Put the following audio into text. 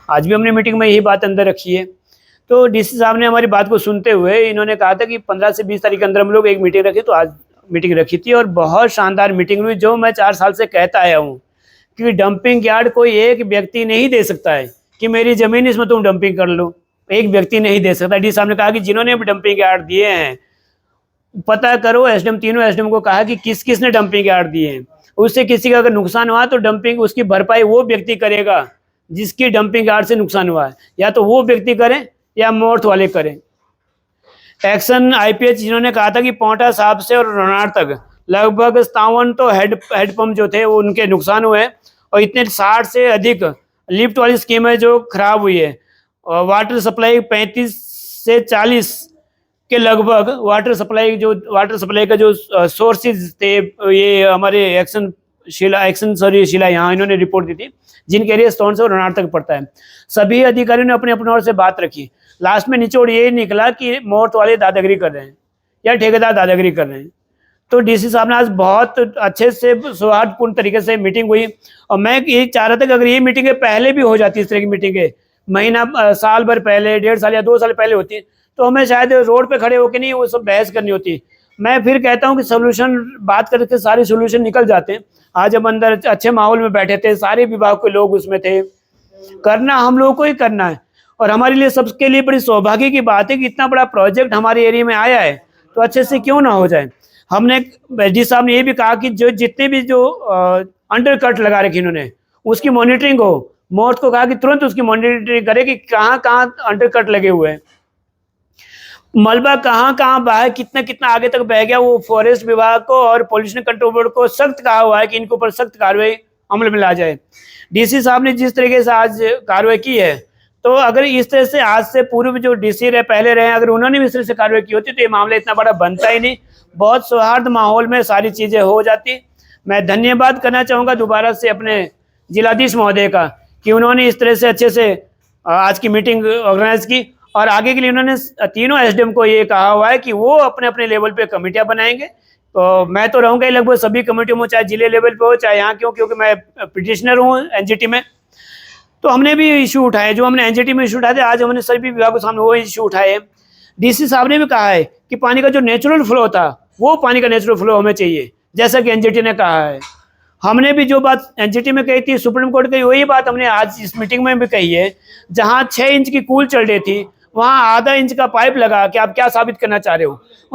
आज भी हमने मीटिंग में यही बात अंदर रखी है। तो डीसी साहब ने हमारी बात को सुनते हुए इन्होंने कहा था कि 15 से 20 तारीख के अंदर हम लोग एक मीटिंग रखें, तो आज मीटिंग रखी थी और बहुत शानदार मीटिंग हुई, जो मैं 4 साल से कहता आया हूँ कि डंपिंग यार्ड कोई एक व्यक्ति नहीं दे सकता है कि मेरी ज़मीन इसमें तुम डंपिंग कर लो, एक व्यक्ति नहीं दे सकता। डी साहब ने कहा कि जिन्होंने भी डंपिंग यार्ड दिए हैं पता करो। एसडीएम तीनों एसडीएम को कहा कि किस किस ने डंपिंग यार्ड दिए हैं, उससे किसी का अगर नुकसान हुआ तो डंपिंग उसकी भरपाई वो व्यक्ति करेगा जिसकी डंपिंग यार्ड से नुकसान हुआ है, या तो वो व्यक्ति करें या मोर्थ वाले करें। एक्शन आईपीएच जिन्होंने कहा था कि पोंटा साहब से और रोनार तक लगभग 57 तो हेडपम्प जो थे वो उनके नुकसान हुए हैं, और इतने 60 से अधिक लिफ्ट वाली स्कीमें जो खराब हुई है। और वाटर सप्लाई 35 से 40 के लगभग वाटर सप्लाई का जो सोर्सेज थे, ये हमारे शीला यहाँ इन्होंने रिपोर्ट दी थी, जिनके एरिया स्टोन से रोनार तक पड़ता है। सभी अधिकारियों ने अपने अपने ओर से बात रखी। लास्ट में निचोड़ ये निकला कि मोर्थ वाले दादागिरी कर रहे हैं या ठेकेदार दादागिरी कर रहे हैं। तो डीसी साहब ने आज बहुत अच्छे से सौहार्दपूर्ण तरीके से मीटिंग हुई, और मैं ये चाह रहा था कि अगर ये मीटिंगें पहले भी हो जाती, इस तरह की मीटिंगें महीना साल भर पहले, 1.5 साल या 2 साल पहले होती, तो हमें शायद रोड पे खड़े होकर नहीं वो सब बहस करनी होती। मैं फिर कहता हूँ कि सोल्यूशन बात करके सारे सोल्यूशन निकल जाते हैं। आज हम अंदर अच्छे माहौल में बैठे थे, सारे विभाग के लोग उसमें थे, करना हम लोगों को ही करना है। और हमारे लिए सबके लिए बड़ी सौभाग्य की बात है कि इतना बड़ा प्रोजेक्ट हमारे एरिया में आया है, तो अच्छे से क्यों ना हो जाए। हमने डी साहब ने ये भी कहा कि जो जितने भी जो अंडर कट लगा रखी इन्होंने उसकी मॉनिटरिंग हो। मोर्थ को कहा कि तुरंत उसकी मॉनिटरिंग करे कि कहाँ कहाँ अंडर कट लगे हुए हैं, मलबा कहाँ कहाँ बहा, कितना कितना आगे तक बह गया। वो फॉरेस्ट विभाग को और पोल्यूशन कंट्रोल बोर्ड को सख्त कहा हुआ है कि इनके ऊपर सख्त कार्रवाई अमल में ला जाए। डीसी साहब ने जिस तरीके से आज कार्रवाई की है, तो अगर इस तरह से आज से पूर्व जो डीसी रहे पहले रहे, अगर उन्होंने भी इस तरह से कार्रवाई की होती तो ये मामला इतना बड़ा बनता ही नहीं। बहुत सौहार्द माहौल में सारी चीज़ें हो जाती। मैं धन्यवाद करना चाहूँगा दोबारा से अपने जिलाधीश महोदय का कि उन्होंने इस तरह से अच्छे से आज की मीटिंग ऑर्गेनाइज की, और आगे के लिए उन्होंने तीनों एसडीएम को ये कहा हुआ है कि वो अपने अपने लेवल पे कमेटियाँ बनाएंगे। तो मैं तो रहूँगा ही लगभग सभी कमेटियों में, चाहे जिले लेवल पे हो चाहे यहाँ क्यों, क्योंकि मैं पिटिशनर हूँ एनजीटी में। तो हमने भी इशू उठाए, जो हमने एनजीटी में इशू उठाए थे, आज हमने सभी विभागों के सामने वो इशू उठाए हैं। डीसी साहब ने भी कहा है कि पानी का जो नेचुरल फ्लो था, वो पानी का नेचुरल फ्लो हमें चाहिए, जैसा कि एनजीटी ने कहा है। हमने भी जो बात एनजीटी में कही थी, सुप्रीम कोर्ट की वही बात हमने आज इस मीटिंग में भी कही है। जहाँ 6 इंच की कूल चल रही थी, वहाँ आधा इंच का पाइप लगा के आप क्या साबित करना चाह रहे हो।